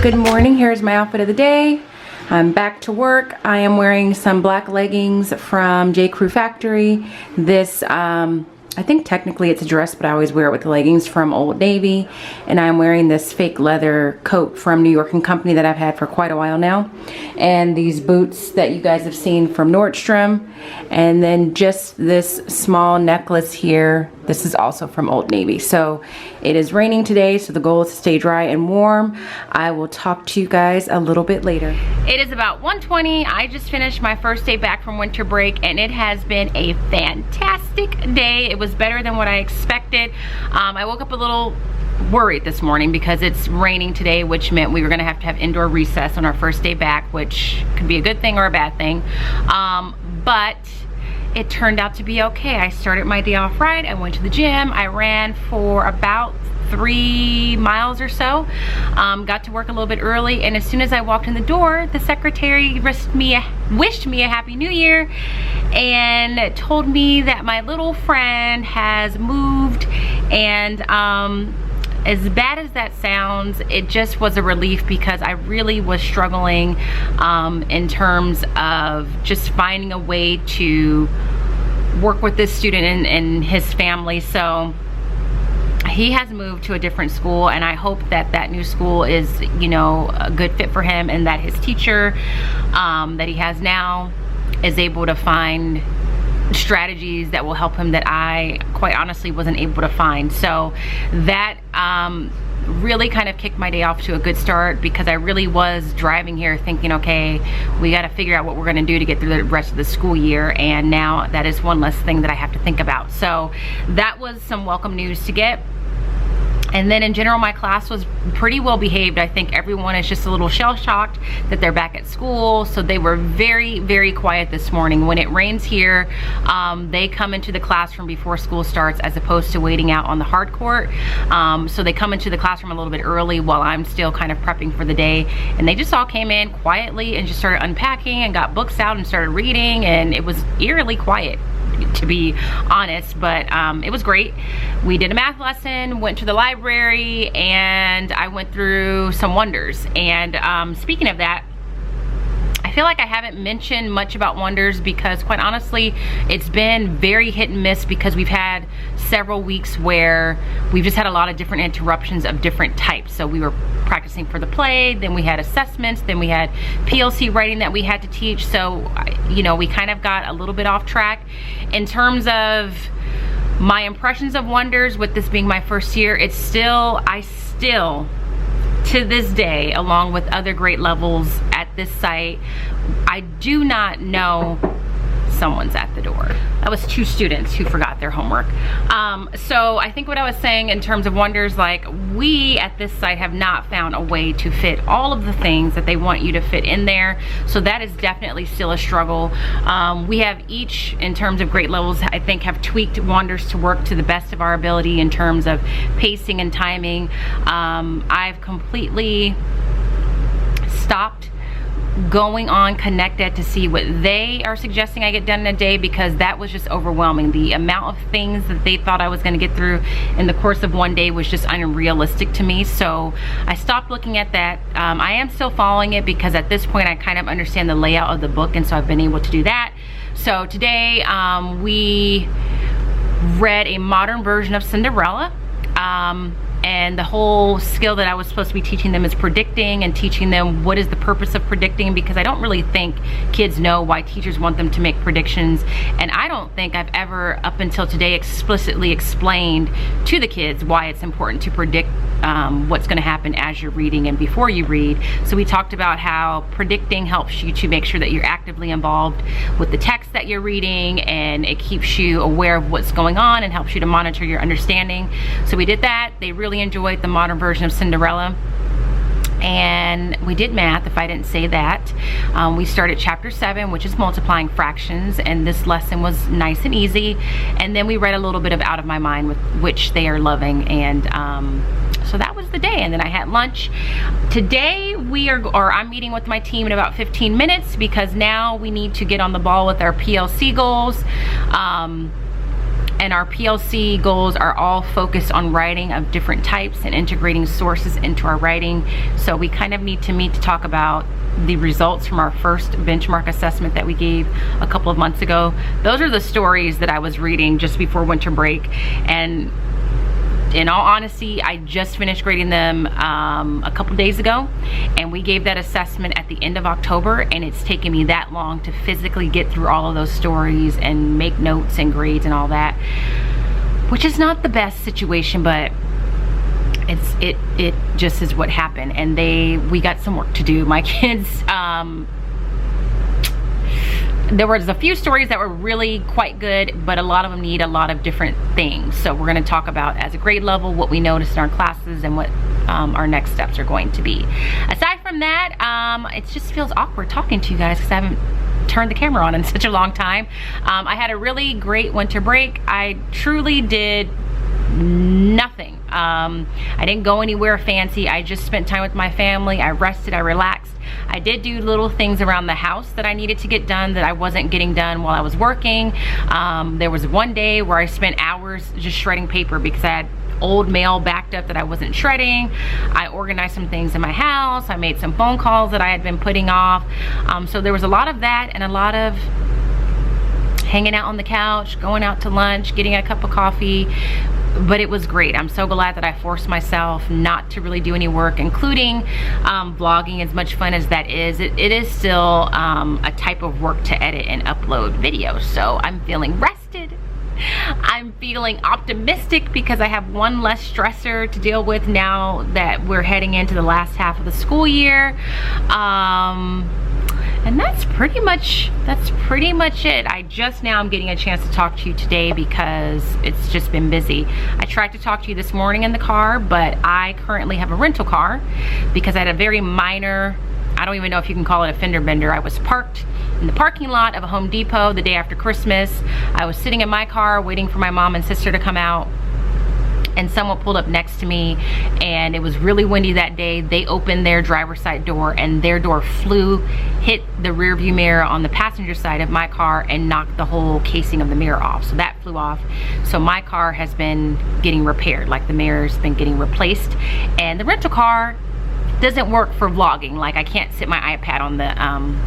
Good morning, here's my outfit of the day. I'm back to work. I am wearing some black leggings from J. Crew Factory. This, I think technically it's a dress, but I always wear it with the leggings from Old Navy. And I'm wearing this fake leather coat from New York & Company that I've had for quite a while now. And these boots that you guys have seen from Nordstrom. And then just this small necklace here. This is also from Old Navy. So it is raining today, so the goal is to stay dry and warm. I will talk to you guys a little bit later. It is about 1:20. I just finished my first day back from winter break, and it has been a fantastic day. It was better than what I expected. I woke up a little worried this morning because it's raining today, which meant we were gonna have to have indoor recess on our first day back, which could be a good thing or a bad thing. But it turned out to be okay. I started my day off right. I went to the gym. I ran for about 3 miles or so. Got to work a little bit early, and as soon as I walked in the door, the secretary wished me a happy new year and told me that my little friend has moved. And as bad as that sounds, it just was a relief because I really was struggling in terms of just finding a way to work with this student and his family. So he has moved to a different school, and I hope that that new school is, you know, a good fit for him, and that his teacher that he has now is able to find strategies that will help him that I quite honestly wasn't able to find. So that really kind of kicked my day off to a good start, because I really was driving here thinking, okay, we got to figure out what we're going to do to get through the rest of the school year, and now that is one less thing that I have to think about. So that was some welcome news to get. And then in general, my class was pretty well behaved. I think everyone is just a little shell-shocked that they're back at school. So they were very, very quiet this morning. When it rains here, they come into the classroom before school starts as opposed to waiting out on the hard court. So they come into the classroom a little bit early while I'm still kind of prepping for the day. And they just all came in quietly and just started unpacking and got books out and started reading. And it was eerily quiet, to be honest, but it was great. We did a math lesson, went to the library, and I went through some wonders. And speaking of that, I feel like I haven't mentioned much about wonders because quite honestly, it's been very hit and miss, because we've had several weeks where we've just had a lot of different interruptions of different types. So we were practicing for the play, then we had assessments, then we had PLC writing that we had to teach. So, you know, we kind of got a little bit off track. In terms of my impressions of wonders, with this being my first year, I still to this day, along with other grade levels at this site, I do not know someone's at the door. That was 2 students who forgot their homework. So I think what I was saying in terms of wonders, like, we at this site have not found a way to fit all of the things that they want you to fit in there. So that is definitely still a struggle. We have each, in terms of grade levels, I think have tweaked wonders to work to the best of our ability in terms of pacing and timing. I've completely stopped going on Connected to see what they are suggesting I get done in a day, because that was just overwhelming. The amount of things that they thought I was going to get through in the course of one day was just unrealistic to me. So I stopped looking at that. I am still following it because at this point I kind of understand the layout of the book, and so I've been able to do that. So today we read a modern version of Cinderella. And the whole skill that I was supposed to be teaching them is predicting, and teaching them what is the purpose of predicting, because I don't really think kids know why teachers want them to make predictions. And I don't think I've ever, up until today, explicitly explained to the kids why it's important to predict what's going to happen as you're reading and before you read. So we talked about how predicting helps you to make sure that you're actively involved with the text that you're reading, and it keeps you aware of what's going on and helps you to monitor your understanding. So we did that. They really enjoyed the modern version of Cinderella. And we did math, if I didn't say that. We started chapter 7, which is multiplying fractions, and this lesson was nice and easy. And then we read a little bit of Out of My Mind, which they are loving. And so that was the day. And then I had lunch. Today I'm meeting with my team in about 15 minutes, because now we need to get on the ball with our PLC goals. and our PLC goals are all focused on writing of different types and integrating sources into our writing. So we kind of need to meet to talk about the results from our first benchmark assessment that we gave a couple of months ago. Those are the stories that I was reading just before winter break, and in all honesty, I just finished grading them a couple days ago, and we gave that assessment at the end of October, and it's taken me that long to physically get through all of those stories and make notes and grades and all that, which is not the best situation, but it just is what happened. And we got some work to do. My kids, there was a few stories that were really quite good, but a lot of them need a lot of different things. So we're going to talk about, as a grade level, what we noticed in our classes and what our next steps are going to be. Aside from that, it just feels awkward talking to you guys because I haven't turned the camera on in such a long time. I had a really great winter break. I truly did nothing. I didn't go anywhere fancy. I just spent time with my family. I rested, I relaxed. I did do little things around the house that I needed to get done that I wasn't getting done while I was working. There was one day where I spent hours just shredding paper because I had old mail backed up that I wasn't shredding. I organized some things in my house. I made some phone calls that I had been putting off. So there was a lot of that and a lot of hanging out on the couch, going out to lunch, getting a cup of coffee. But it was great. I'm so glad that I forced myself not to really do any work, including vlogging. As much fun as that is, it is still a type of work to edit and upload videos. So I'm feeling rested. I'm feeling optimistic because I have one less stressor to deal with now that we're heading into the last half of the school year. And that's pretty much it. I just now am getting a chance to talk to you today because it's just been busy. I tried to talk to you this morning in the car, but I currently have a rental car because I had a very minor, I don't even know if you can call it a fender bender. I was parked in the parking lot of a Home Depot the day after Christmas. I was sitting in my car waiting for my mom and sister to come out, and someone pulled up next to me, and it was really windy that day. They opened their driver's side door, and their door hit the rear view mirror on the passenger side of my car and knocked the whole casing of the mirror off. So that flew off. So my car has been getting repaired, like the mirror's been getting replaced. And the rental car doesn't work for vlogging. Like, I can't sit my iPad on the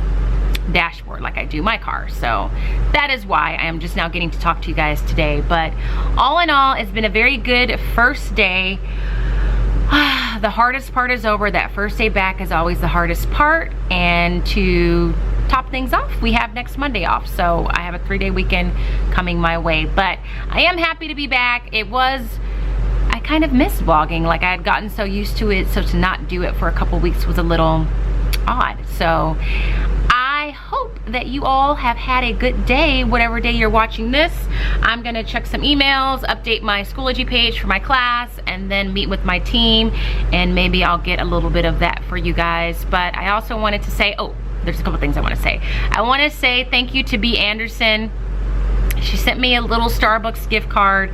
dashboard like I do my car. So that is why I am just now getting to talk to you guys today. But all in all, it's been a very good first day. The hardest part is over. That first day back is always the hardest part. And to top things off, we have next Monday off. So I have a 3-day weekend coming my way. But I am happy to be back. I kind of missed vlogging. Like, I had gotten so used to it, so to not do it for a couple weeks was a little odd. So I hope that you all have had a good day, whatever day you're watching this. I'm gonna check some emails, update my Schoology page for my class, and then meet with my team, and maybe I'll get a little bit of that for you guys. But I also wanted to say, there's a couple things I want to say. I want to say thank you to B. Anderson. She sent me a little Starbucks gift card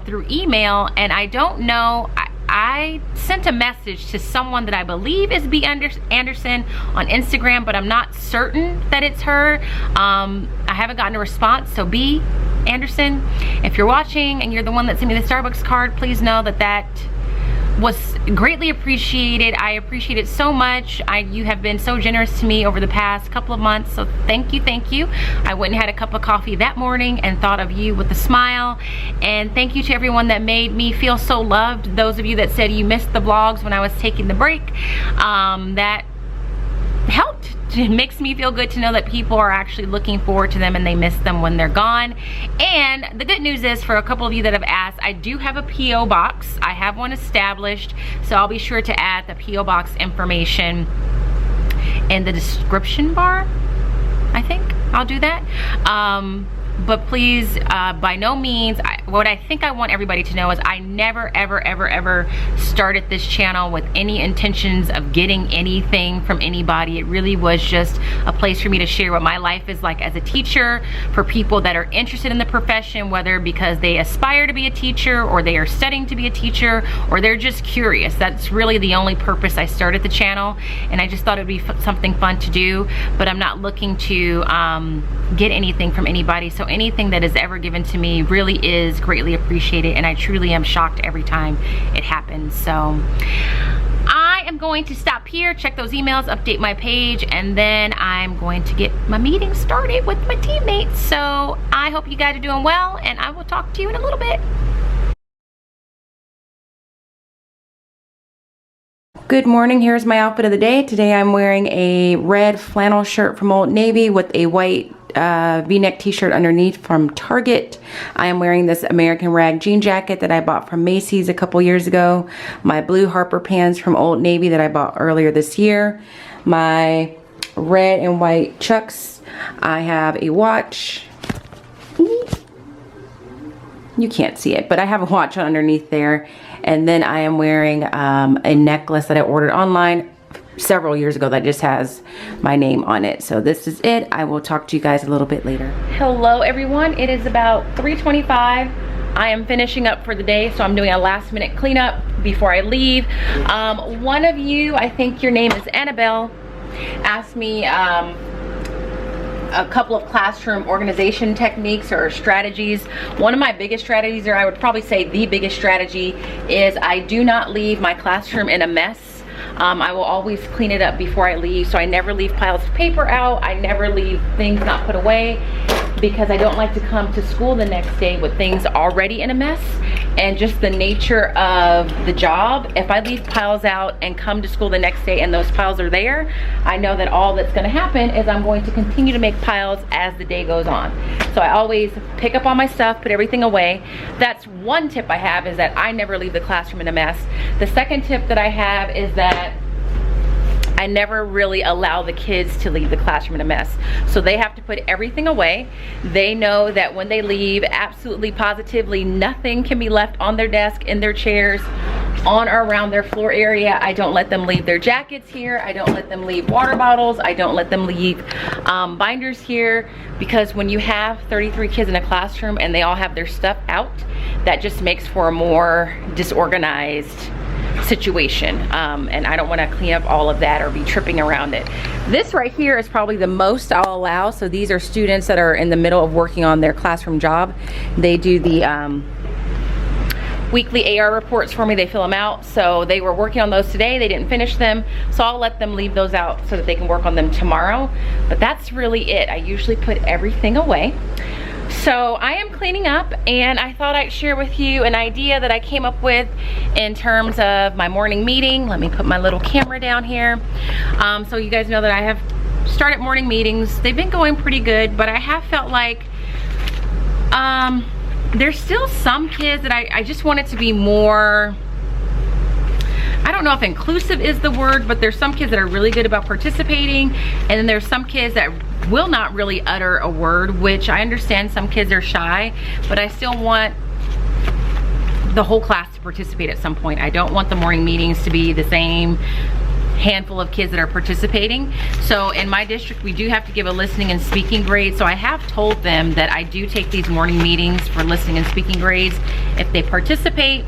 through email, and I don't know, I sent a message to someone that I believe is B. Anderson on Instagram, but I'm not certain that it's her. I haven't gotten a response. So B. Anderson, if you're watching and you're the one that sent me the Starbucks card, please know that that was greatly appreciated. I appreciate it so much. You have been so generous to me over the past couple of months, so thank you, thank you. I went and had a cup of coffee that morning and thought of you with a smile. And thank you to everyone that made me feel so loved. Those of you that said you missed the vlogs when I was taking the break, that helped. It makes me feel good to know that people are actually looking forward to them and they miss them when they're gone. And the good news is, for a couple of you that have asked, I do have a P.O. box. I have one established, so I'll be sure to add the P.O. box information in the description bar. I think I'll do that. But please, by no means, what I think I want everybody to know is I never, ever, ever, ever started this channel with any intentions of getting anything from anybody. It really was just a place for me to share what my life is like as a teacher, for people that are interested in the profession, whether because they aspire to be a teacher, or they are studying to be a teacher, or they're just curious. That's really the only purpose I started the channel, and I just thought it'd be something fun to do. But I'm not looking to get anything from anybody. So anything that is ever given to me really is greatly appreciated, and I truly am shocked every time it happens. So I am going to stop here, check those emails, update my page, and then I'm going to get my meeting started with my teammates. So I hope you guys are doing well, and I will talk to you in a little bit. Good morning, here's my outfit of the day. Today I'm wearing a red flannel shirt from Old Navy with a white V-neck t-shirt underneath from Target. I am wearing this American Rag jean jacket that I bought from Macy's a couple years ago. My blue Harper pants from Old Navy that I bought earlier this year. My red and white Chucks. I have a watch. You can't see it, but I have a watch underneath there. And then I am wearing a necklace that I ordered online several years ago that just has my name on it. So this is it. I will talk to you guys a little bit later. Hello everyone, it is about 3:25. I am finishing up for the day, so I'm doing a last minute cleanup before I leave. One of you, I think your name is Annabelle, asked me a couple of classroom organization techniques or strategies. One of my biggest strategies, or I would probably say the biggest strategy, is I do not leave my classroom in a mess. I will always clean it up before I leave, so I never leave piles of paper out. I never leave things not put away, because I don't like to come to school the next day with things already in a mess. And just the nature of the job, if I leave piles out and come to school the next day and those piles are there, I know that all that's going to happen is I'm going to continue to make piles as the day goes on. So I always pick up all my stuff, put everything away. That's one tip I have, is that I never leave the classroom in a mess. The second tip that I have is that I never really allow the kids to leave the classroom in a mess. So they have to put everything away. They know that when they leave, absolutely positively nothing can be left on their desk, in their chairs, on or around their floor area. I don't let them leave their jackets here. I don't let them leave water bottles. I don't let them leave binders here, because when you have 33 kids in a classroom and they all have their stuff out, that just makes for a more disorganized situation, and I don't want to clean up all of that or be tripping around it. This right here is probably the most I'll allow. So these are students that are in the middle of working on their classroom job. They do the weekly AR reports for me. They fill them out. So they were working on those today. They didn't finish them, so I'll let them leave those out so that they can work on them tomorrow. But that's really it. I usually put everything away. So I am cleaning up, and I thought I'd share with you an idea that I came up with in terms of my morning meeting. Let me put my little camera down here. So you guys know that I have started morning meetings. They've been going pretty good, but I have felt like there's still some kids that I just want it to be more, I don't know if inclusive is the word, but there's some kids that are really good about participating, and then there's some kids that will not really utter a word, which I understand some kids are shy, but I still want the whole class to participate at some point. I don't want the morning meetings to be the same handful of kids that are participating. So in my district, we do have to give a listening and speaking grade. So I have told them that I do take these morning meetings for listening and speaking grades. If they participate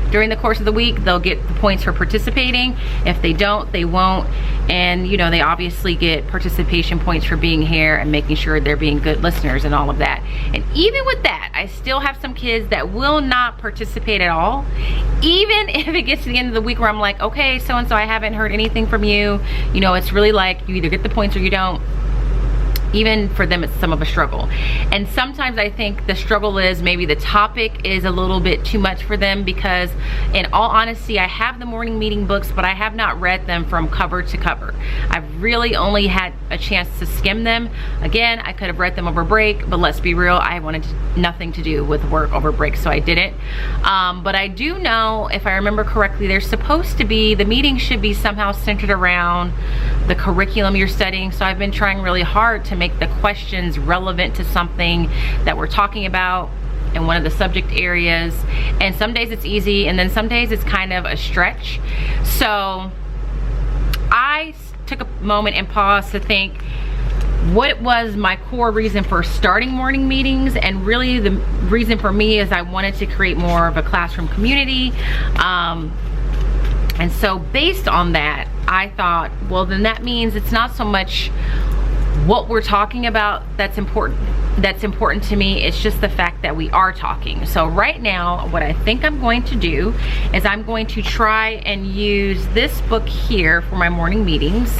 during the course of the week, they'll get the points for participating. If they don't, they won't. And you know, they obviously get participation points for being here and making sure they're being good listeners and all of that. And even with that, I still have some kids that will not participate at all. Even if it gets to the end of the week where I'm like, okay, so-and-so, I haven't heard anything from you. You know, it's really like you either get the points or you don't. Even for them, it's some of a struggle. And sometimes I think the struggle is maybe the topic is a little bit too much for them, because in all honesty, I have the morning meeting books, but I have not read them from cover to cover. I've really only had a chance to skim them. Again, I could have read them over break, but let's be real, I wanted nothing to do with work over break, so I didn't. But I do know, if I remember correctly, there's supposed to be, the meeting should be somehow centered around the curriculum you're studying. So I've been trying really hard to make the questions relevant to something that we're talking about in one of the subject areas. And some days it's easy, and then some days it's kind of a stretch. So I took a moment and paused to think what was my core reason for starting morning meetings. And really the reason for me is I wanted to create more of a classroom community. And so based on that, I thought, well, then that means it's not so much what we're talking about that's important that's important to me. It's just the fact that we are talking. So right now, what I think I'm going to do is I'm going to try and use this book here for my morning meetings.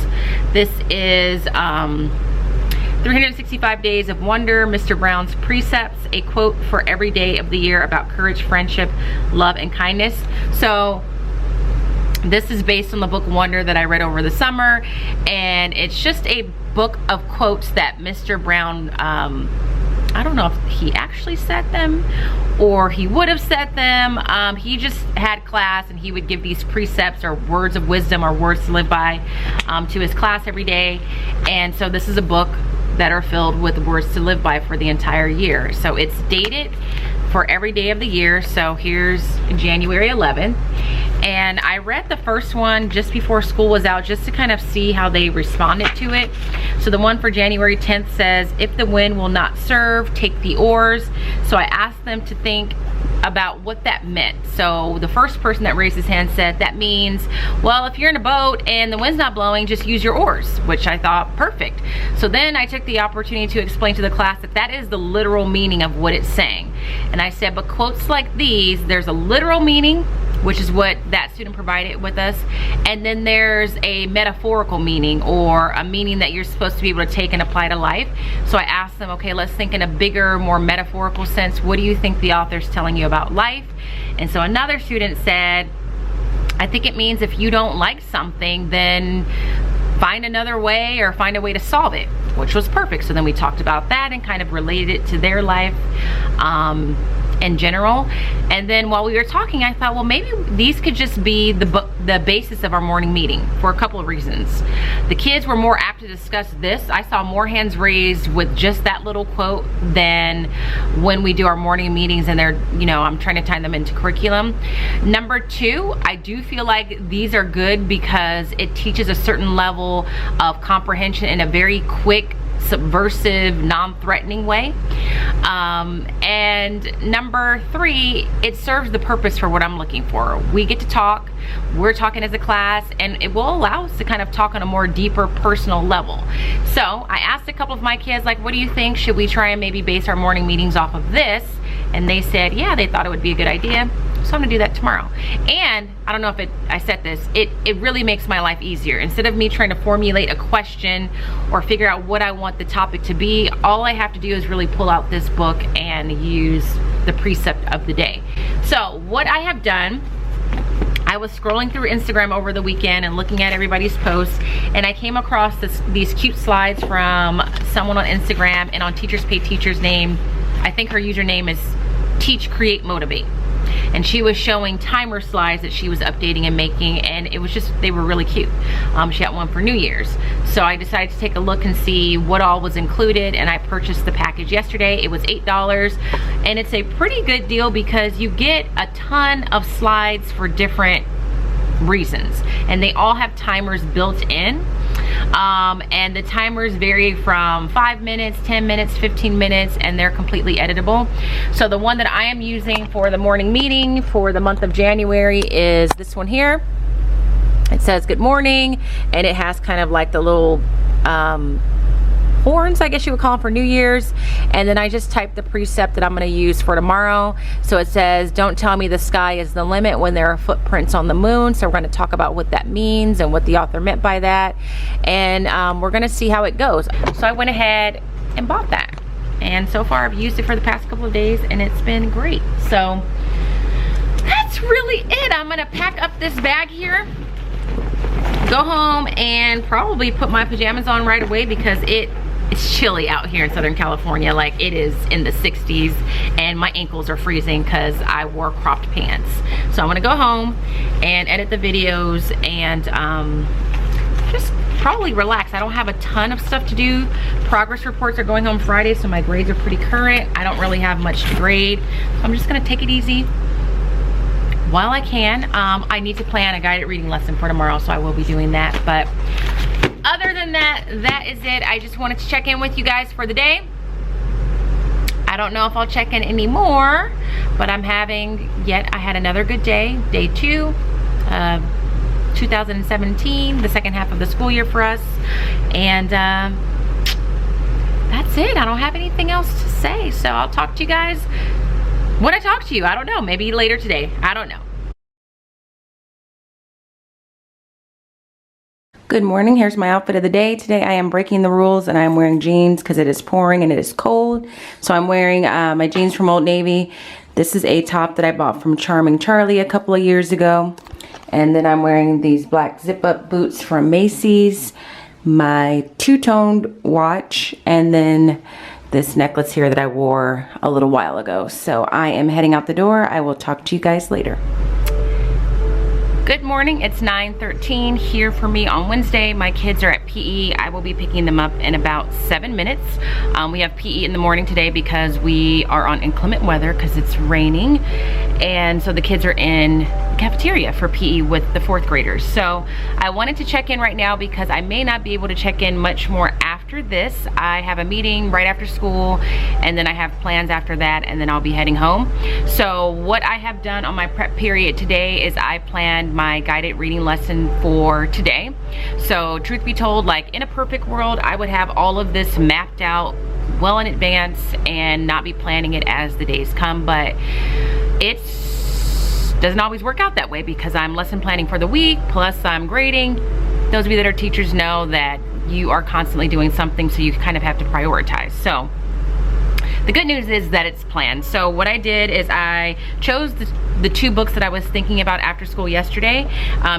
This is 365 Days of Wonder, Mr. Brown's Precepts, a quote for every day of the year about courage, friendship, love, and kindness. So this is based on the book Wonder that I read over the summer, and it's just a book of quotes that Mr. Brown, I don't know if he actually said them or he would have said them. He just had class and he would give these precepts or words of wisdom or words to live by to his class every day. And so this is a book that are filled with words to live by for the entire year. So it's dated for every day of the year. So here's January 11th. And I read the first one just before school was out, just to kind of see how they responded to it. So the one for January 10th says, if the wind will not serve, take the oars. So I asked them to think about what that meant. So the first person that raised his hand said, that means, well, if you're in a boat and the wind's not blowing, just use your oars, which I thought perfect. So then I took the opportunity to explain to the class that that is the literal meaning of what it's saying. And I said, but quotes like these, there's a literal meaning, which is what that student provided with us, and then there's a metaphorical meaning, or a meaning that you're supposed to be able to take and apply to life. So I asked them, okay, let's think in a bigger, more metaphorical sense. What do you think the author's telling you about life? And so another student said, I think it means if you don't like something, then find another way or find a way to solve it, which was perfect. So then we talked about that and kind of related it to their life in general. And then while we were talking, I thought, well, maybe these could just be the basis of our morning meeting for a couple of reasons. The kids were more apt to discuss this. I saw more hands raised with just that little quote than when we do our morning meetings and they're, you know, I'm trying to tie them into curriculum. Number two, I do feel like these are good because it teaches a certain level of comprehension in a very quick, subversive, non-threatening way. And number three, it serves the purpose for what I'm looking for. We get to talk, we're talking as a class, and it will allow us to kind of talk on a more deeper personal level. So I asked a couple of my kids, like, what do you think? Should we try and maybe base our morning meetings off of this? And they said, yeah, they thought it would be a good idea. So I'm gonna do that tomorrow. And I don't know if I said this, it really makes my life easier. Instead of me trying to formulate a question or figure out what I want the topic to be, all I have to do is really pull out this book and use the precept of the day. So what I have done, I was scrolling through Instagram over the weekend and looking at everybody's posts, and I came across these cute slides from someone on Instagram, and on Teachers Pay Teachers' name, I think her username is Teach, Create, Motivate. And she was showing timer slides that she was updating and making, and it was just, they were really cute. She had one for New Year's. So I decided to take a look and see what all was included, and I purchased the package yesterday. It was $8, and it's a pretty good deal because you get a ton of slides for different reasons, and they all have timers built in. And the timers vary from 5 minutes, 10 minutes, 15 minutes, and they're completely editable. So the one that I am using for the morning meeting for the month of January is this one here. It says good morning, and it has kind of like the little horns, I guess you would call them, for New Year's. And then I just typed the precept that I'm going to use for tomorrow. So it says, don't tell me the sky is the limit when there are footprints on the moon. So we're going to talk about what that means and what the author meant by that, and we're going to see how it goes. So I went ahead and bought that, and so far I've used it for the past couple of days, and it's been great. So that's really it. I'm going to pack up this bag here, go home, and probably put my pajamas on right away because it's chilly out here in Southern California. Like, it is in the 60s, and my ankles are freezing because I wore cropped pants. So I'm gonna go home and edit the videos and just probably relax. I don't have a ton of stuff to do. Progress reports are going home Friday, so my grades are pretty current. I don't really have much to grade. So I'm just gonna take it easy while I can. I need to plan a guided reading lesson for tomorrow, so I will be doing that. But other than that, that is it. I just wanted to check in with you guys for the day. I don't know if I'll check in anymore, but I had another good day, day 2 of 2017, the second half of the school year for us. And that's it. I don't have anything else to say. So I'll talk to you guys when I talk to you. I don't know, maybe later today. I don't know. Good morning, here's my outfit of the day. Today I am breaking the rules and I am wearing jeans because it is pouring and it is cold. So I'm wearing my jeans from Old Navy. This is a top that I bought from Charming Charlie a couple of years ago. And then I'm wearing these black zip-up boots from Macy's, my two-toned watch, and then this necklace here that I wore a little while ago. So I am heading out the door. I will talk to you guys later. Good morning, it's 9:13 here for me on Wednesday. My kids are at PE. I will be picking them up in about 7 minutes. We have PE in the morning today because we are on inclement weather because it's raining. And so the kids are in the cafeteria for PE with the 4th graders. So I wanted to check in right now because I may not be able to check in much more after this. I have a meeting right after school and then I have plans after that and then I'll be heading home. So what I have done on my prep period today is I planned my guided reading lesson for today. So truth be told, like in a perfect world, I would have all of this mapped out well in advance and not be planning it as the days come, but it doesn't always work out that way because I'm lesson planning for the week, plus I'm grading. Those of you that are teachers know that you are constantly doing something, so you kind of have to prioritize. So the good news is that it's planned. So what I did is I chose the 2 books that I was thinking about after school yesterday.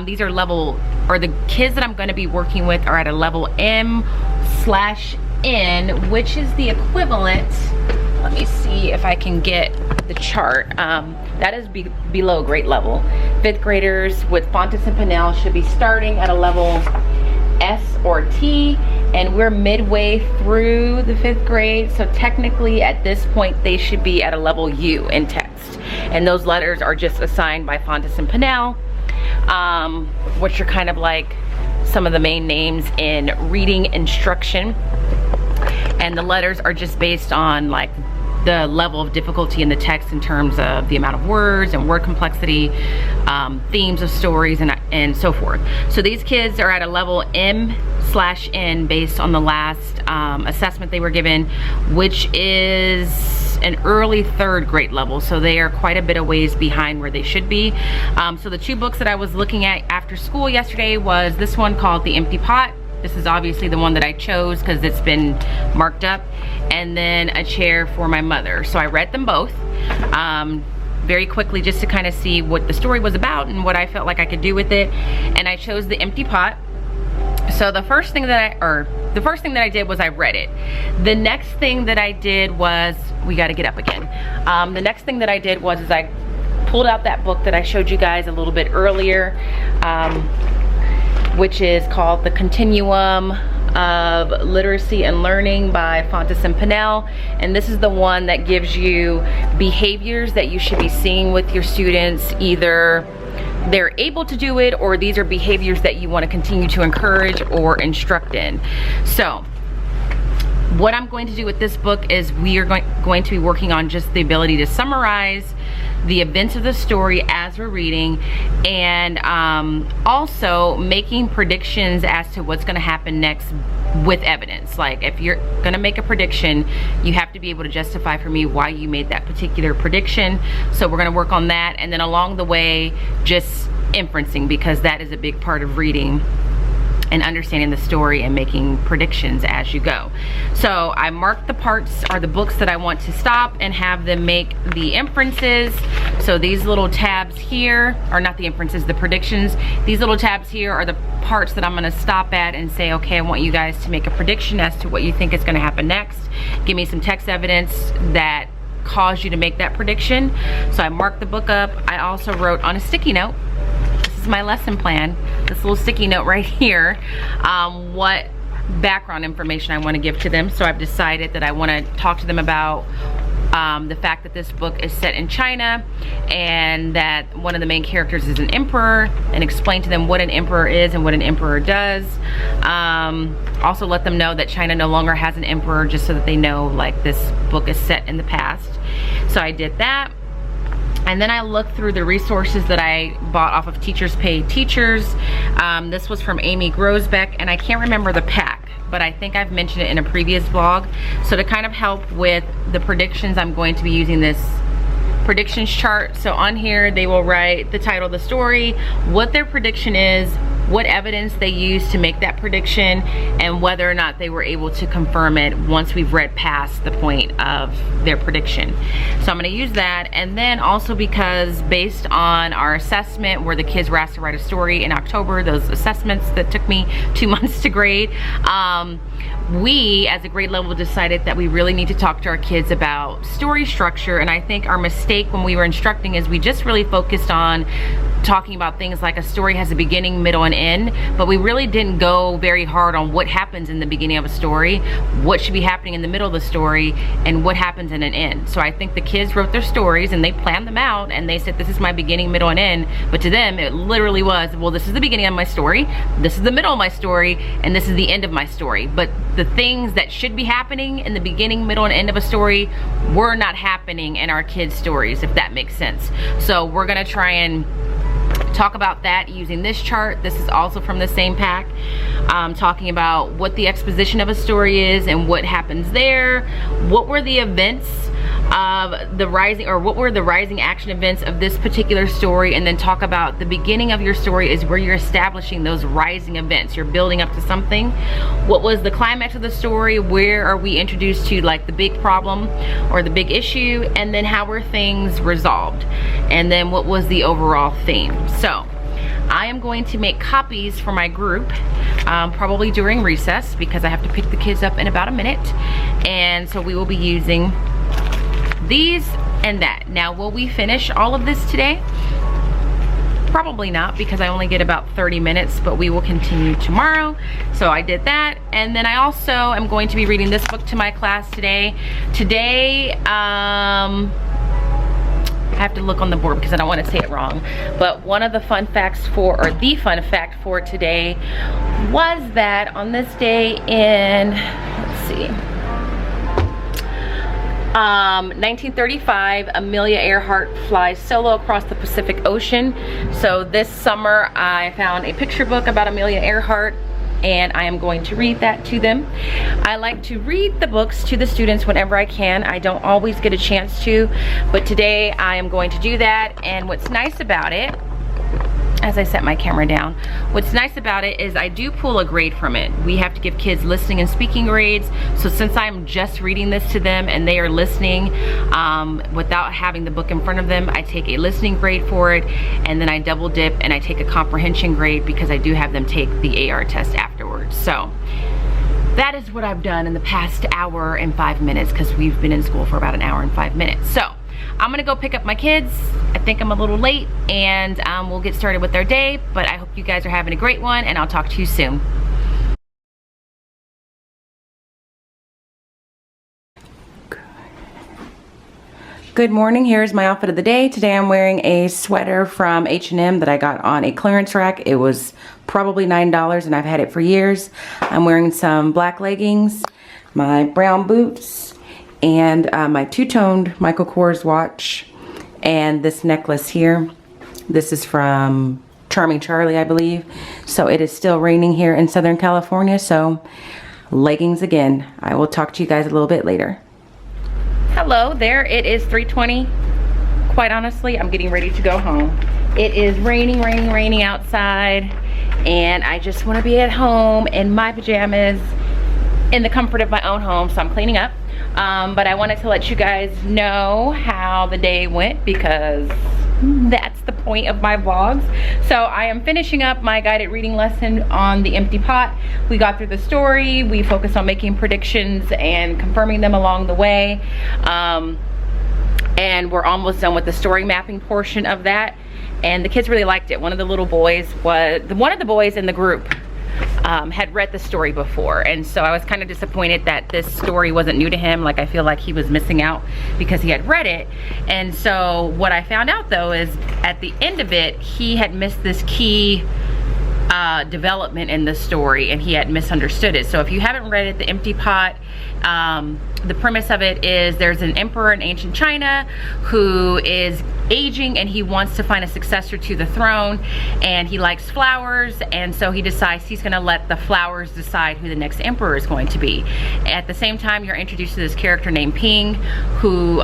These are the kids that I'm going to be working with are at a level M/N, which is the equivalent. Let me see if I can get the chart. That is below grade level. 5th graders with Fontes and Pinnell should be starting at a level S or T, and we're midway through the 5th grade, so technically at this point they should be at a level U in text, and those letters are just assigned by Fontes and Pinnell, which are kind of like some of the main names in reading instruction, and the letters are just based on like the level of difficulty in the text in terms of the amount of words and word complexity, themes of stories, and so forth. So these kids are at a level M/N based on the last assessment they were given, which is an early 3rd grade level. So they are quite a bit of ways behind where they should be. So the 2 books that I was looking at after school yesterday was this one called The Empty Pot. This is obviously the one that I chose because it's been marked up, and then A Chair for My Mother. So I read them both very quickly just to kind of see what the story was about and what I felt like I could do with it, and I chose The Empty Pot. So the first thing that I did was I read it. The next thing that I did was, we got to get up again. The next thing that I did was I pulled out that book that I showed you guys a little bit earlier, which is called The Continuum of Literacy and Learning by Fontes and Pinnell. And this is the one that gives you behaviors that you should be seeing with your students. Either they're able to do it, or these are behaviors that you want to continue to encourage or instruct in. So what I'm going to do with this book is we are going to be working on just the ability to summarize the events of the story as we're reading, and also making predictions as to what's going to happen next with evidence. Like if you're going to make a prediction, you have to be able to justify for me why you made that particular prediction. So we're going to work on that, and then along the way just inferencing, because that is a big part of reading and understanding the story and making predictions as you go. So I marked the parts or the books that I want to stop and have them make the inferences. So these little tabs here are not the inferences, the predictions. These little tabs here are the parts that I'm gonna stop at and say, okay, I want you guys to make a prediction as to what you think is gonna happen next. Give me some text evidence that caused you to make that prediction. So I marked the book up. I also wrote on a sticky note, this is my lesson plan, this little sticky note right here, what background information I want to give to them. So I've decided that I want to talk to them about the fact that this book is set in China and that one of the main characters is an emperor, and explain to them what an emperor is and what an emperor does. Also let them know that China no longer has an emperor, just so that they know like this book is set in the past. So I did that. And then I looked through the resources that I bought off of Teachers Pay Teachers. This was from Amy Grosbeck, and I can't remember the pack, but I think I've mentioned it in a previous vlog. So to kind of help with the predictions, I'm going to be using this predictions chart. So on here they will write the title of the story, what their prediction is, what evidence they used to make that prediction, and whether or not they were able to confirm it once we've read past the point of their prediction. So I'm going to use that, and then also because based on our assessment where the kids were asked to write a story in October, those assessments that took me 2 months to grade, we as a grade level decided that we really need to talk to our kids about story structure. And I think our mistake when we were instructing is we just really focused on talking about things like a story has a beginning, middle, and end, but we really didn't go very hard on what happens in the beginning of a story, what should be happening in the middle of the story, and what happens in an end. So I think the kids wrote their stories and they planned them out and they said, this is my beginning, middle, and end, but to them it literally was, well, this is the beginning of my story, this is the middle of my story, and this is the end of my story. But the things that should be happening in the beginning, middle, and end of a story were not happening in our kids' stories, if that makes sense. So we're gonna try and talk about that using this chart. This is also from the same pack, talking about what the exposition of a story is and what happens there, what were the events of the rising, or what were the rising action events of this particular story, and then talk about the beginning of your story is where you're establishing those rising events, you're building up to something. What was the climax of the story, where are we introduced to like the big problem or the big issue, and then how were things resolved, and then what was the overall theme. So I am going to make copies for my group, probably during recess, because I have to pick the kids up in about a minute, and so we will be using these and that. Now, will we finish all of this today? Probably not, because I only get about 30 minutes, but we will continue tomorrow. So I did that, and then I also am going to be reading this book to my class today. Today, I have to look on the board because I don't want to say it wrong, but one of the fun facts for, or the fun fact for today was that on this day in, let's see, 1935, Amelia Earhart flies solo across the Pacific Ocean. So this summer I found a picture book about Amelia Earhart, and I am going to read that to them. I like to read the books to the students whenever I can. I don't always get a chance to, but today I am going to do that. And what's nice about it, as I set my camera down, what's nice about it is I do pull a grade from it. We have to give kids listening and speaking grades. So since I'm just reading this to them and they are listening without having the book in front of them, I take a listening grade for it, and then I double dip and I take a comprehension grade because I do have them take the AR test afterwards. So that is what I've done in the past hour and 5 minutes, because we've been in school for about an hour and 5 minutes. So I'm gonna go pick up my kids. I think I'm a little late, and we'll get started with their day, but I hope you guys are having a great one, and I'll talk to you soon. Good morning, here's my outfit of the day. Today I'm wearing a sweater from H&M that I got on a clearance rack. It was probably $9 and I've had it for years. I'm wearing some black leggings, my brown boots, and my two-toned Michael Kors watch, and this necklace here. This is from Charming Charlie, I believe. So it is still raining here in Southern California, so leggings again. I will talk to you guys a little bit later. Hello there, it is 3:20. Quite honestly, I'm getting ready to go home. It is raining, raining, raining outside, and I just want to be at home in my pajamas in the comfort of my own home, so I'm cleaning up. But I wanted to let you guys know how the day went, because that's the point of my vlogs. So I am finishing up my guided reading lesson on The Empty Pot. We got through the story, we focused on making predictions and confirming them along the way, and we're almost done with the story mapping portion of that, and the kids really liked it. One of the boys in the group had read the story before, and so I was kind of disappointed that this story wasn't new to him. Like, I feel like he was missing out because he had read it. And so what I found out though is at the end of it, he had missed this key development in the story, and he had misunderstood it. So if you haven't read it, The Empty Pot, the premise of it is there's an emperor in ancient China who is aging and he wants to find a successor to the throne, and he likes flowers, and so he decides he's going to let the flowers decide who the next emperor is going to be. At the same time, you're introduced to this character named Ping, who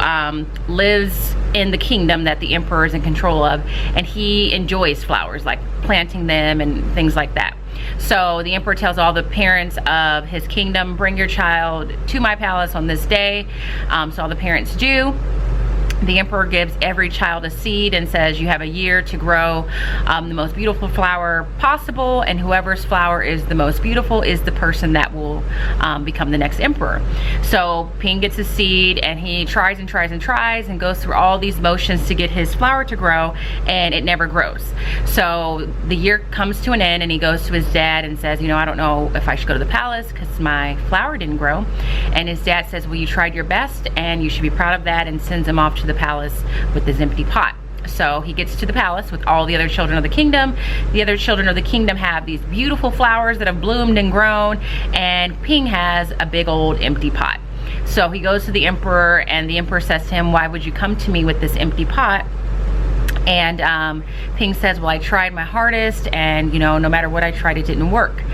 lives in the kingdom that the emperor is in control of, and he enjoys flowers, like planting them and things like that. So the emperor tells all the parents of his kingdom, bring your child to my palace on this day. So all the parents do. The emperor gives every child a seed and says you have a year to grow the most beautiful flower possible, and whoever's flower is the most beautiful is the person that will become the next emperor. So Ping gets a seed, and he tries and tries and tries and goes through all these motions to get his flower to grow, and it never grows. So the year comes to an end, and he goes to his dad and says, you know, I don't know if I should go to the palace because my flower didn't grow. And his dad says, well, you tried your best and you should be proud of that, and sends him off to the palace with his empty pot. So he gets to the palace with all the other children of the kingdom. The other children of the kingdom have these beautiful flowers that have bloomed and grown, and Ping has a big old empty pot. So he goes to the emperor, and the emperor says to him, why would you come to me with this empty pot? And Ping says, well, I tried my hardest, and you know, no matter what I tried, it didn't work.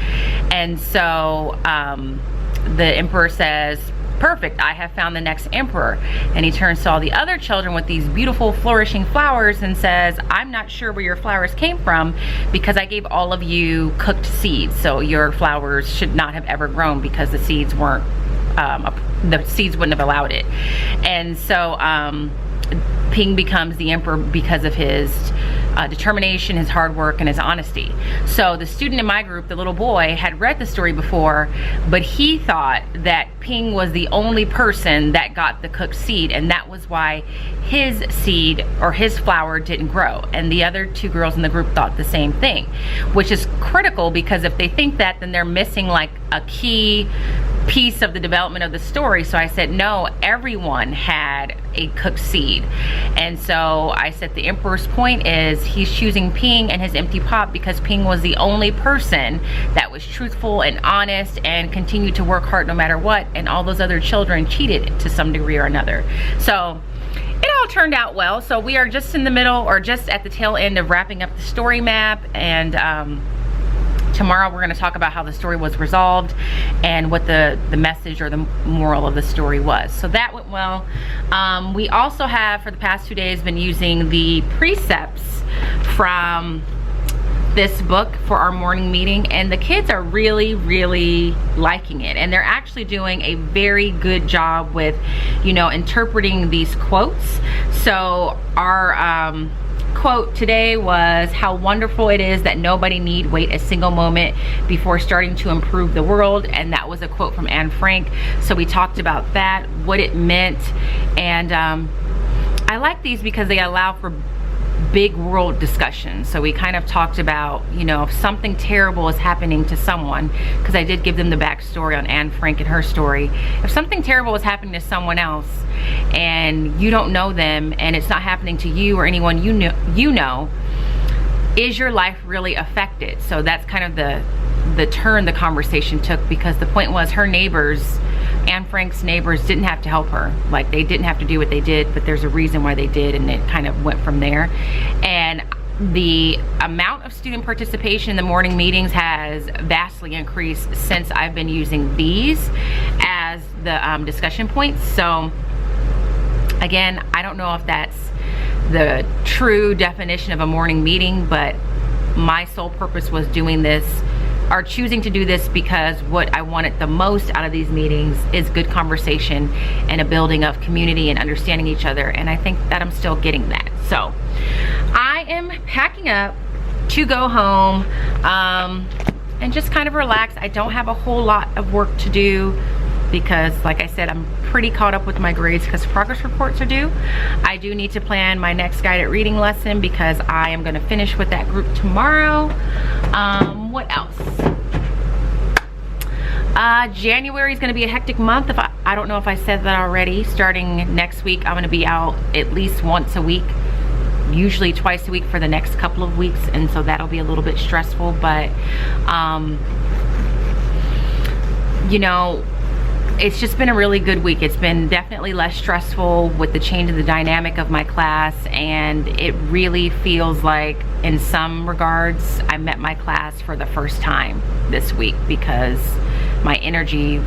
And so the emperor says, perfect, I have found the next emperor. And he turns to all the other children with these beautiful flourishing flowers and says, I'm not sure where your flowers came from because I gave all of you cooked seeds, so your flowers should not have ever grown because the seeds weren't the seeds wouldn't have allowed it. And so Ping becomes the emperor because of his determination, his hard work, and his honesty. So the student in my group, the little boy, had read the story before, but he thought that Ping was the only person that got the cooked seed, and that was why his seed or his flower didn't grow. And the other two girls in the group thought the same thing, which is critical, because if they think that, then they're missing like a key piece of the development of the story. So I said, no, everyone had a cooked seed. And so I said the emperor's point is he's choosing Ping and his empty pot because Ping was the only person that was truthful and honest and continued to work hard no matter what, and all those other children cheated to some degree or another. So it all turned out well. So we are just in the middle, or just at the tail end of wrapping up the story map, and tomorrow we're going to talk about how the story was resolved and what the message or the moral of the story was. So that went well. We also have, for the past 2 days, been using the precepts from this book for our morning meeting, and the kids are really liking it, and they're actually doing a very good job with, you know, interpreting these quotes. So our quote today was, how wonderful it is that nobody need wait a single moment before starting to improve the world. And that was a quote from Anne Frank. So we talked about that, what it meant, and I like these because they allow for big world discussion. So we kind of talked about, you know, if something terrible is happening to someone, because I did give them the backstory on Anne Frank and her story. If something terrible is happening to someone else and you don't know them, and it's not happening to you or anyone you know, is your life really affected? So that's kind of the turn the conversation took, because the point was her neighbors, Anne Frank's neighbors, didn't have to help her. Like, they didn't have to do what they did, but there's a reason why they did, and it kind of went from there. And the amount of student participation in the morning meetings has vastly increased since I've been using these as the discussion points. So again, I don't know if that's the true definition of a morning meeting, but my sole purpose was doing this, or choosing to do this, because what I wanted the most out of these meetings is good conversation and a building of community and understanding each other, and I think that I'm still getting that. So I am packing up to go home and just kind of relax. I don't have a whole lot of work to do because, like I said, I'm pretty caught up with my grades because progress reports are due. I do need to plan my next guided reading lesson because I am going to finish with that group tomorrow. What else? January is going to be a hectic month. I don't know if I said that already. Starting next week, I'm going to be out at least once a week, usually twice a week for the next couple of weeks, and so that'll be a little bit stressful, but you know, it's just been a really good week. It's been definitely less stressful with the change in the dynamic of my class, and it really feels like in some regards I met my class for the first time this week, because my energy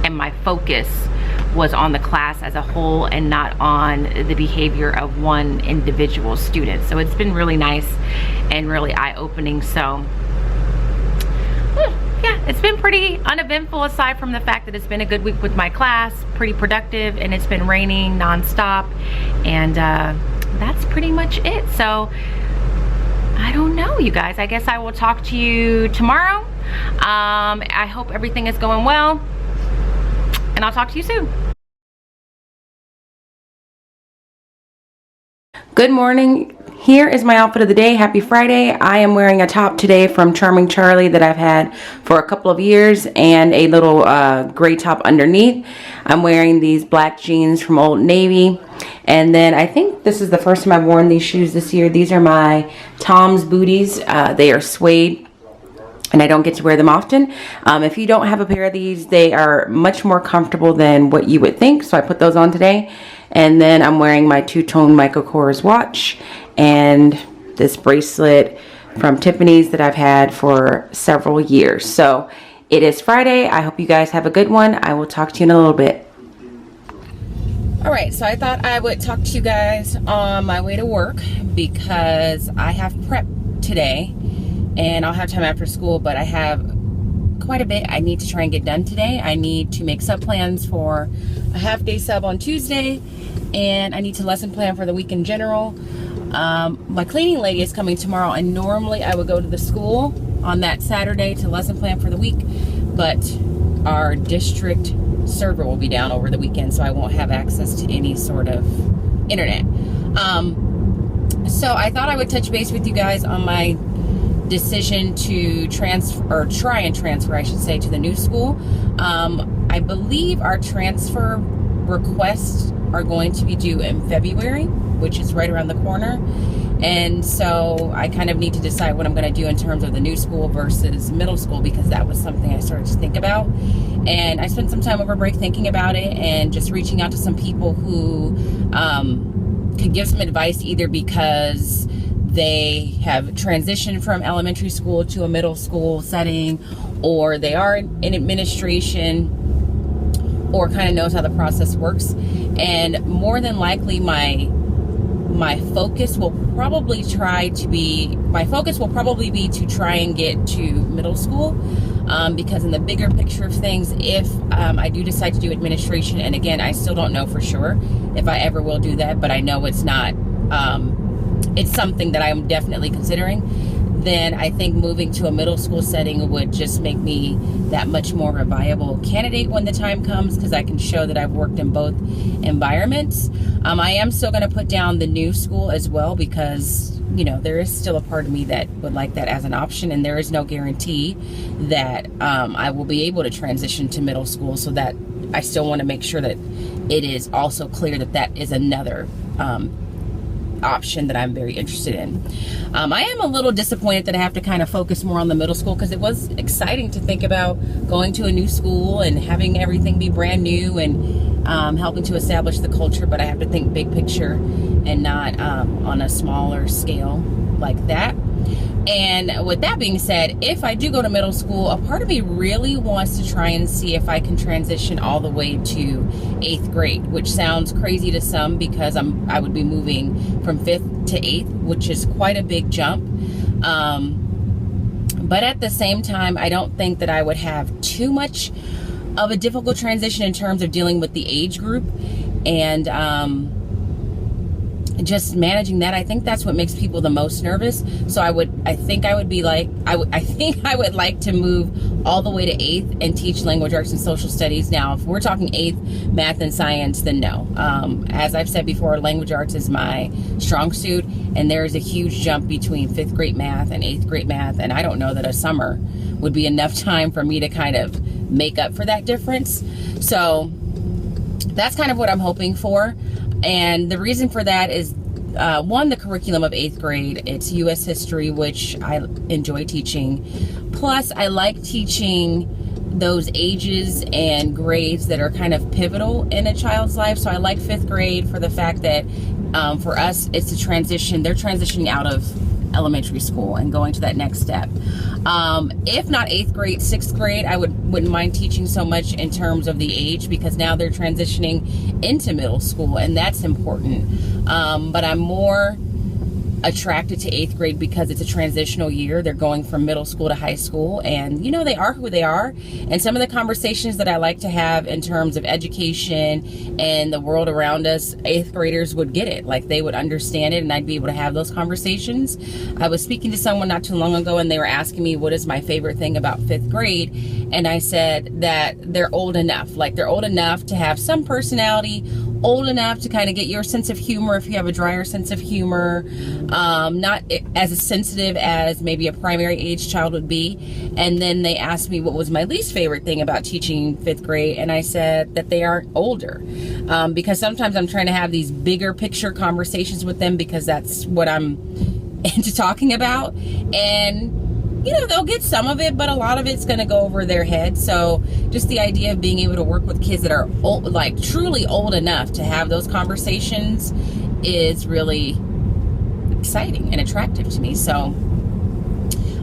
and my focus was on the class as a whole and not on the behavior of one individual student. So it's been really nice and really eye-opening. So yeah, it's been pretty uneventful aside from the fact that it's been a good week with my class, pretty productive, and it's been raining nonstop, and that's pretty much it. So I don't know, you guys. I guess I will talk to you tomorrow. I hope everything is going well, and I'll talk to you soon. Good morning. Here is my outfit of the day. Happy Friday. I am wearing a top today from Charming Charlie that I've had for a couple of years, and a little gray top underneath. I'm wearing these black jeans from Old Navy, and then I think this is the first time I've worn these shoes this year. These are my Tom's booties. They are suede, and I don't get to wear them often. If you don't have a pair of these, they are much more comfortable than what you would think, so I put those on today. And then I'm wearing my two-tone Michael Kors watch and this bracelet from Tiffany's that I've had for several years. So it is Friday. I hope you guys have a good one. I will talk to you in a little bit. All right, so I thought I would talk to you guys on my way to work, because I have prep today and I'll have time after school, but I have quite a bit I need to try and get done today. I need to make sub plans for a half-day sub on Tuesday, and I need to lesson plan for the week in general. My cleaning lady is coming tomorrow, and normally I would go to the school on that Saturday to lesson plan for the week, but our district server will be down over the weekend, so I won't have access to any sort of internet. So I thought I would touch base with you guys on my decision to transfer, or try and transfer, I should say, to the new school. I believe our transfer requests are going to be due in February, which is right around the corner. And so I kind of need to decide what I'm going to do in terms of the new school versus middle school, because that was something I started to think about. And I spent some time over break thinking about it and just reaching out to some people who could give some advice, either because they have transitioned from elementary school to a middle school setting, or they are in administration, or kind of knows how the process works. And more than likely my focus will probably be to try and get to middle school, because in the bigger picture of things, if I do decide to do administration, and again, I still don't know for sure if I ever will do that, but I know it's not it's something that I'm definitely considering, then I think moving to a middle school setting would just make me that much more of a viable candidate when the time comes, because I can show that I've worked in both environments. I am still going to put down the new school as well, because, you know, there is still a part of me that would like that as an option, and there is no guarantee that I will be able to transition to middle school, so that I still want to make sure that it is also clear that that is another option that I'm very interested in. I am a little disappointed that I have to kind of focus more on the middle school, because it was exciting to think about going to a new school and having everything be brand new and helping to establish the culture, but I have to think big picture and not on a smaller scale like that. And with that being said, if I do go to middle school, a part of me really wants to try and see if I can transition all the way to 8th grade, which sounds crazy to some, because I would be moving from 5th to 8th, which is quite a big jump. But at the same time, I don't think that I would have too much of a difficult transition in terms of dealing with the age group and just managing that. I think that's what makes people the most nervous. So I think I would like to move all the way to 8th and teach language arts and social studies. Now, if we're talking 8th math and science, then no. As I've said before, language arts is my strong suit, and there is a huge jump between 5th grade math and 8th grade math, and I don't know that a summer would be enough time for me to kind of make up for that difference. So that's kind of what I'm hoping for. And the reason for that is, one, the curriculum of 8th grade. It's U.S. history, which I enjoy teaching. Plus, I like teaching those ages and grades that are kind of pivotal in a child's life. So I like 5th grade for the fact that for us, it's a transition. They're transitioning out of elementary school and going to that next step. If not 8th grade, 6th grade, I wouldn't mind teaching so much in terms of the age, because now they're transitioning into middle school, and that's important. But I'm more attracted to 8th grade because it's a transitional year. They're going from middle school to high school, and you know, they are who they are. And some of the conversations that I like to have in terms of education and the world around us, 8th graders would get it. Like, they would understand it, and I'd be able to have those conversations. I was speaking to someone not too long ago, and they were asking me what is my favorite thing about 5th grade, and I said that they're old enough. Like, they're old enough to have some personality, old enough to kind of get your sense of humor if you have a drier sense of humor, not as sensitive as maybe a primary age child would be. And then they asked me what was my least favorite thing about teaching 5th grade, and I said that they aren't older, because sometimes I'm trying to have these bigger picture conversations with them, because that's what I'm into talking about. And you know, they'll get some of it, but a lot of it's going to go over their head. So just the idea of being able to work with kids that are old, like truly old enough to have those conversations, is really exciting and attractive to me. So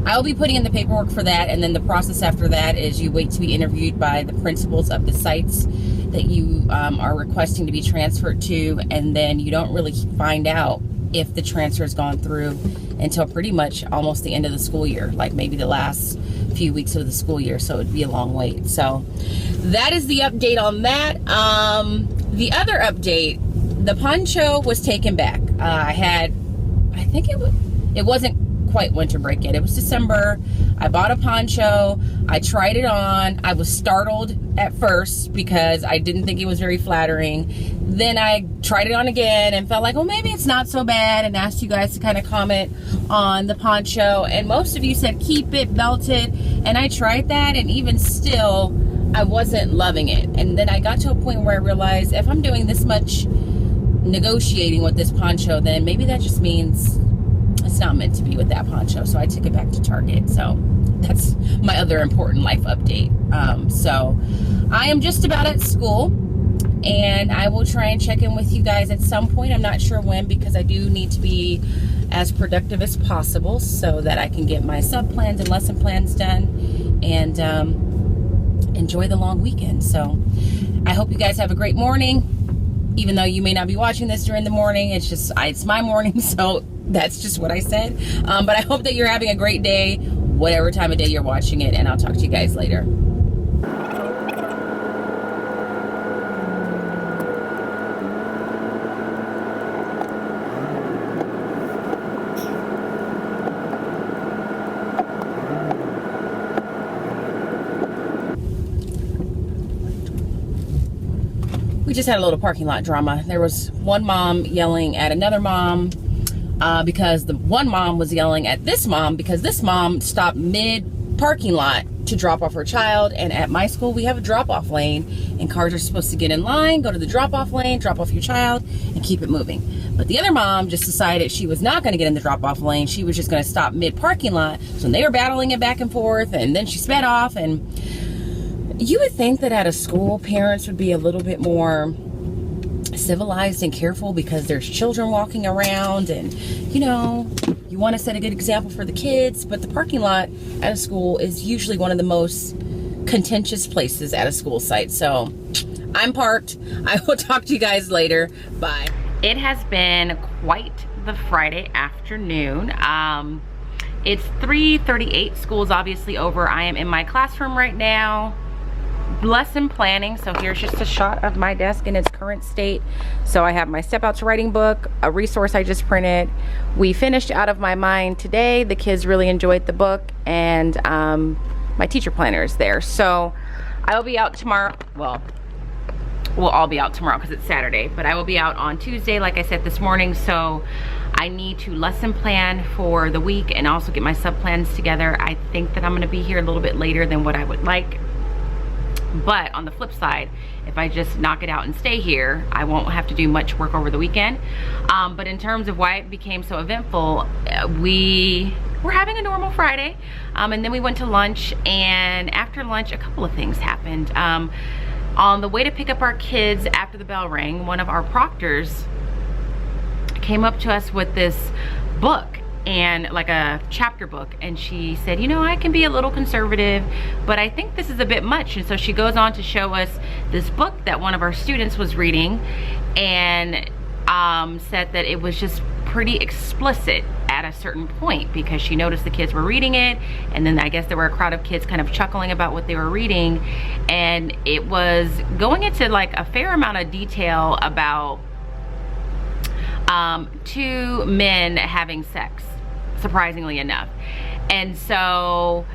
I'll be putting in the paperwork for that. And then the process after that is you wait to be interviewed by the principals of the sites that you are requesting to be transferred to. And then you don't really find out if the transfer has gone through until pretty much almost the end of the school year, like maybe the last few weeks of the school year. So it'd be a long wait. So that is the update on that. The other update, the poncho was taken back. I think it wasn't quite winter break yet. It was December. I bought a poncho. I tried it on. I was startled at first because I didn't think it was very flattering. Then I tried it on again and felt like, well, maybe it's not so bad, and asked you guys to kind of comment on the poncho. And most of you said keep it belted. And I tried that, and even still, I wasn't loving it. And then I got to a point where I realized if I'm doing this much negotiating with this poncho, then maybe that just means it's not meant to be with that poncho. So I took it back to Target. So that's my other important life update. So I am just about at school, and I will try and check in with you guys at some point. I'm not sure when, because I do need to be as productive as possible so that I can get my sub plans and lesson plans done and enjoy the long weekend. So I hope you guys have a great morning. Even though you may not be watching this during the morning, it's my morning, so that's just what I said. But I hope that you're having a great day, whatever time of day you're watching it, and I'll talk to you guys later. We just had a little parking lot drama. There was one mom yelling at another mom because the one mom was yelling at this mom because this mom stopped mid parking lot to drop off her child. And at my school, we have a drop-off lane, and cars are supposed to get in line, go to the drop-off lane, drop off your child, and keep it moving. But the other mom just decided she was not going to get in the drop-off lane. She was just going to stop mid parking lot. So they were battling it back and forth, and then she sped off. And you would think that at a school, parents would be a little bit more civilized and careful because there's children walking around, and you know, you want to set a good example for the kids. But the parking lot at a school is usually one of the most contentious places at a school site. So I'm parked. I will talk to you guys later. Bye. It has been quite the Friday afternoon. It's 3:38. School's obviously over. I am in my classroom right now, lesson planning. So here's just a shot of my desk in its current state. So I have my Step Out to Writing book, a resource I just printed. We finished Out of My Mind today. The kids really enjoyed the book, and my teacher planner is there. So I will be out tomorrow. Well, we'll all be out tomorrow because it's Saturday, but I will be out on Tuesday, like I said this morning. So I need to lesson plan for the week and also get my sub plans together. I think that I'm going to be here a little bit later than what I would like. But on the flip side, if I just knock it out and stay here, I won't have to do much work over the weekend. But in terms of why it became so eventful, we we're having a normal Friday. And then we went to lunch, and after lunch, a couple of things happened. On the way to pick up our kids after the bell rang, one of our proctors came up to us with this book, and like a chapter book, and she said, you know, I can be a little conservative, but I think this is a bit much. And so she goes on to show us this book that one of our students was reading, and said that it was just pretty explicit at a certain point, because she noticed the kids were reading it, and then I guess there were a crowd of kids kind of chuckling about what they were reading, and it was going into like a fair amount of detail about two men having sex, surprisingly enough. And so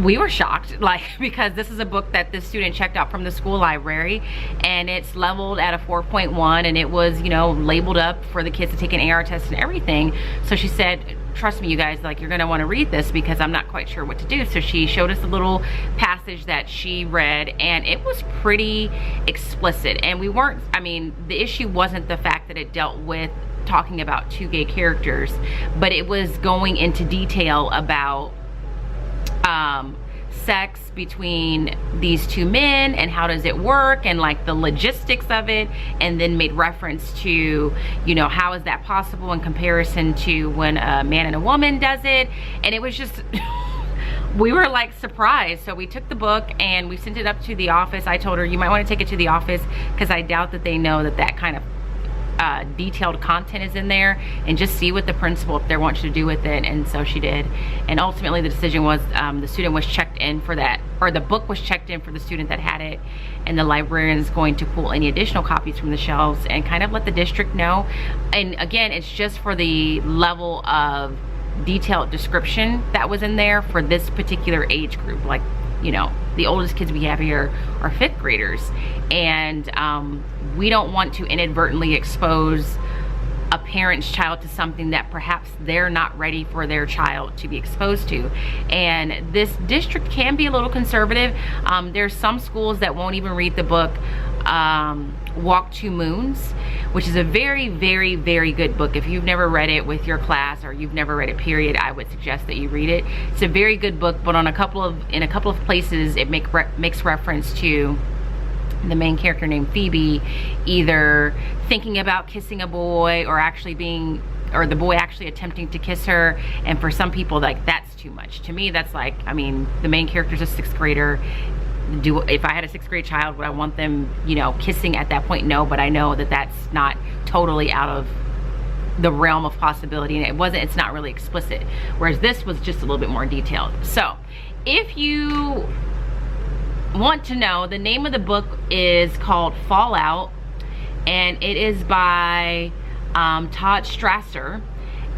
we were shocked, like, because this is a book that this student checked out from the school library, and it's leveled at a 4.1, and it was, you know, labeled up for the kids to take an AR test and everything. So she said, trust me, you guys, like, you're gonna want to read this because I'm not quite sure what to do. So she showed us a little passage that she read, and it was pretty explicit. And we weren't, I mean, the issue wasn't the fact that it dealt with talking about two gay characters, but it was going into detail about sex between these two men and how does it work, and like the logistics of it, and then made reference to, you know, how is that possible in comparison to when a man and a woman does it. And it was just we were like surprised. So we took the book and we sent it up to the office. I told her, you might want to take it to the office because I doubt that they know that that kind of detailed content is in there, and just see what the principal, if they want you to do with it. And so she did, and ultimately the decision was the student was checked in for that, or the book was checked in for the student that had it, and the librarian is going to pull any additional copies from the shelves and kind of let the district know. And again, it's just for the level of detailed description that was in there for this particular age group. Like, you know, the oldest kids we have here are 5th graders, and we don't want to inadvertently expose a parent's child to something that perhaps they're not ready for their child to be exposed to. And this district can be a little conservative. There's some schools that won't even read the book Walk Two Moons, which is a very, very, very good book. If you've never read it with your class, or you've never read it period, I would suggest that you read it. It's a very good book, but in a couple of places it makes reference to the main character named Phoebe either thinking about kissing a boy, or actually being, or the boy actually attempting to kiss her. And for some people, like, that's too much. To me, that's like, I mean, the main character's a 6th grader. If I had a 6th grade child, would I want them, you know, kissing at that point? No, but I know that that's not totally out of the realm of possibility, and it's not really explicit, whereas this was just a little bit more detailed. So if you want to know, the name of the book is called Fallout, and it is by Todd Strasser,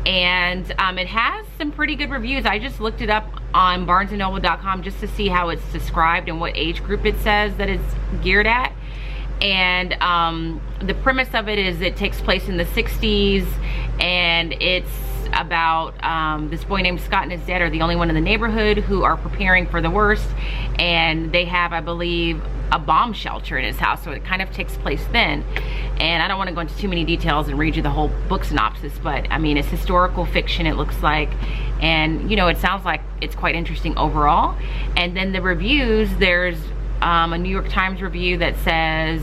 and it has some pretty good reviews. I just looked it up on barnesandnoble.com just to see how it's described and what age group it says that it's geared at. And the premise of it is it takes place in the 60s, and it's about this boy named Scott and his dad are the only one in the neighborhood who are preparing for the worst, and they have, I believe, a bomb shelter in his house. So it kind of takes place then. And I don't want to go into too many details and read you the whole book synopsis, but I mean, it's historical fiction, it looks like, and you know, it sounds like it's quite interesting overall. And then the reviews, there's a New York Times review that says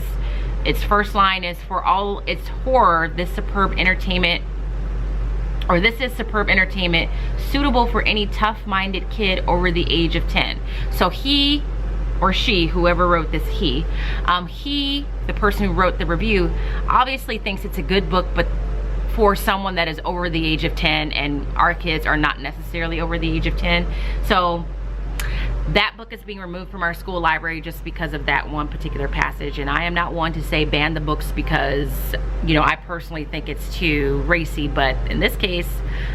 its first line is, for all its horror, this is superb entertainment suitable for any tough-minded kid over the age of 10. So he or she, whoever wrote this, he, the person who wrote the review, obviously thinks it's a good book, but for someone that is over the age of 10, and our kids are not necessarily over the age of 10. So that book is being removed from our school library just because of that one particular passage. And I am not one to say ban the books because, you know, I personally think it's too racy, but in this case,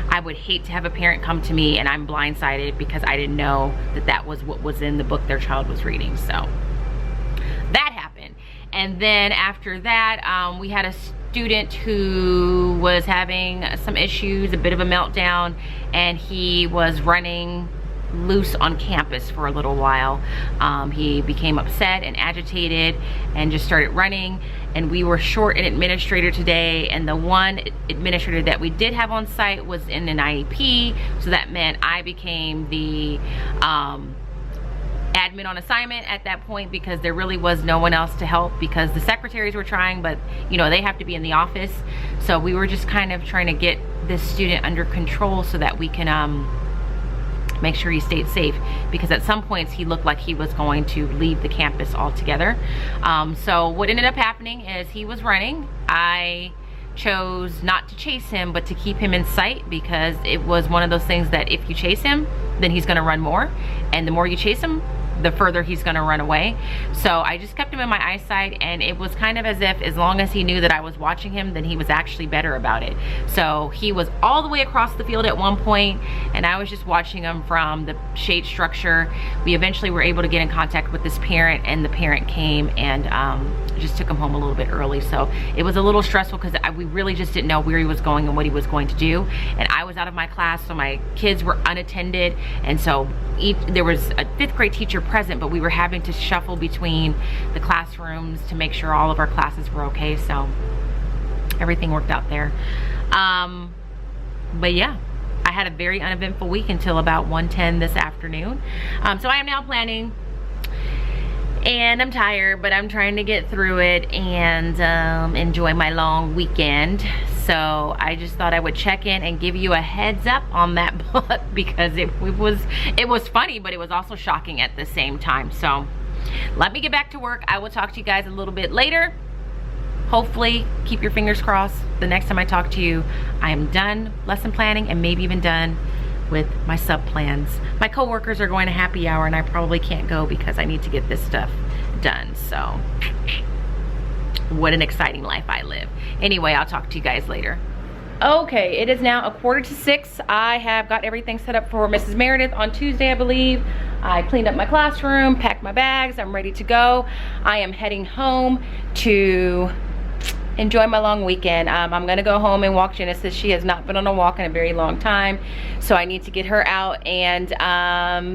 I would hate to have a parent come to me and I'm blindsided because I didn't know that that was what was in the book their child was reading. So that happened. And then after that, we had a student who was having some issues, a bit of a meltdown, and he was running loose on campus for a little while. He became upset and agitated and just started running, and we were short an administrator today, and the one administrator that we did have on site was in an IEP, so that meant I became the admin on assignment at that point, because there really was no one else to help, because the secretaries were trying, but you know, they have to be in the office. So we were just kind of trying to get this student under control so that we can make sure he stayed safe, because at some points he looked like he was going to leave the campus altogether. So what ended up happening is he was running. I chose not to chase him, but to keep him in sight, because it was one of those things that if you chase him, then he's gonna run more, and the more you chase him, the further he's gonna run away. So I just kept him in my eyesight, and it was kind of as if, as long as he knew that I was watching him, then he was actually better about it. So he was all the way across the field at one point, and I was just watching him from the shade structure. We eventually were able to get in contact with this parent, and the parent came and just took him home a little bit early. So it was a little stressful, because we really just didn't know where he was going and what he was going to do. And I was out of my class, so my kids were unattended, and so there was a 5th grade teacher present, but we were having to shuffle between the classrooms to make sure all of our classes were okay. So everything worked out there. But yeah, I had a very uneventful week until about 1:10 this afternoon. So I am now planning, and I'm tired, but I'm trying to get through it and enjoy my long weekend. So I just thought I would check in and give you a heads up on that book, because it was funny, but it was also shocking at the same time. So let me get back to work. I will talk to you guys a little bit later. Hopefully, keep your fingers crossed, the next time I talk to you, I am done lesson planning, and maybe even done with my sub plans. My coworkers are going to happy hour, and I probably can't go because I need to get this stuff done. So what an exciting life I live. Anyway, I'll talk to you guys later. Okay, it is now 5:45. I have got everything set up for Mrs. Meredith on Tuesday, I believe. I cleaned up my classroom, packed my bags, I'm ready to go. I am heading home to enjoy my long weekend. I'm gonna go home and walk Genesis. She has not been on a walk in a very long time, so I need to get her out, and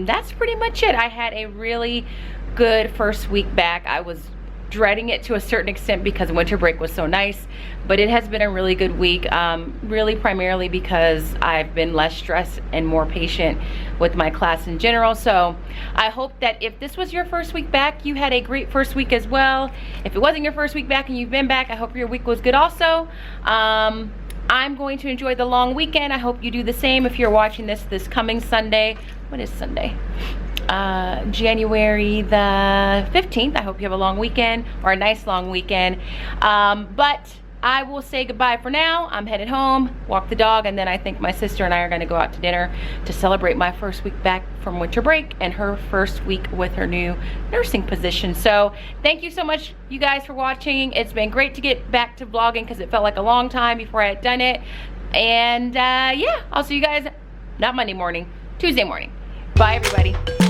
that's pretty much it. I had a really good first week back. I was dreading it to a certain extent because winter break was so nice, but it has been a really good week, really primarily because I've been less stressed and more patient with my class in general. So I hope that if this was your first week back, you had a great first week as well. If it wasn't your first week back and you've been back, I hope your week was good also. I'm going to enjoy the long weekend. I hope you do the same. If you're watching this coming Sunday, what is Sunday? January the 15th. I hope you have a long weekend, or a nice long weekend. But I will say goodbye for now. I'm headed home, walk the dog, and then I think my sister and I are going to go out to dinner to celebrate my first week back from winter break and her first week with her new nursing position. So thank you so much, you guys, for watching. It's been great to get back to vlogging because it felt like a long time before I had done it. And yeah, I'll see you guys, not Monday morning, Tuesday morning. Bye, everybody.